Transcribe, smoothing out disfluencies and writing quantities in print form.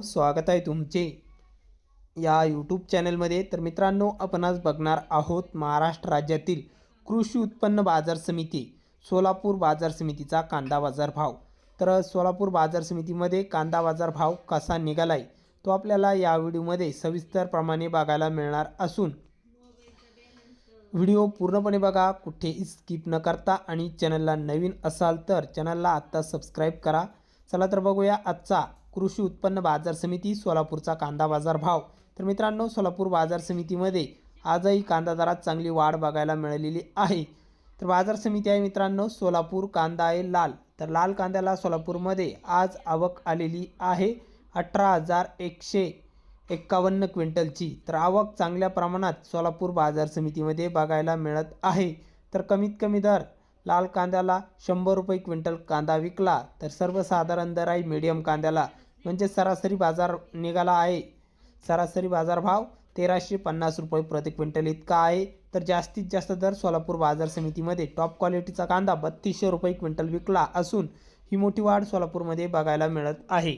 स्वागत आहे तुमचे या यूट्यूब चॅनलमध्ये। तर मित्रांनो, आपण आज बघणार आहोत महाराष्ट्र राज्यातील कृषी उत्पन्न बाजार समिती सोलापूर बाजार समितीचा कांदा बाजार भाव। तर सोलापूर बाजार समितीमध्ये कांदा बाजार भाव कसा निघालाय तो आपल्याला या व्हिडिओमध्ये सविस्तरप्रमाणे बघायला मिळणार असून व्हिडिओ पूर्णपणे बघा, कुठेही स्किप न करता। आणि चॅनलला नवीन असाल तर चॅनलला आता सबस्क्राइब करा। चला तर बघूया आजचा कृषी उत्पन्न बाजार समिती सोलापूरचा कांदा बाजार भाव। तर मित्रांनो, सोलापूर बाजार समितीमध्ये आजही कांदा दरात चांगली वाढ बघायला मिळालेली आहे। तर बाजार समिती आहे मित्रांनो सोलापूर, कांदा आहे लाल। तर लाल कांद्याला सोलापूरमध्ये आज आवक आलेली आहे 18,151 क्विंटलची। तर आवक चांगल्या प्रमाणात सोलापूर बाजार समितीमध्ये बघायला मिळत आहे। तर कमीत कमी दर लाल कांद्याला 100 रुपये क्विंटल कांदा विकला, तर सर्वसाधारण दर आहे मीडियम कांद्याला म्हणजे सरासरी बाजार निघाला आहे। सरासरी बाजार भाव 1,350 रुपये प्रति क्विंटल इतका आहे। तर जास्तीत जास्त दर सोलापूर बाजार समितीमध्ये टॉप क्वालिटीचा कांदा 3200 रुपये क्विंटल विकला असून ही मोठी वाढ सोलापूरमध्ये बघायला मिळत आहे।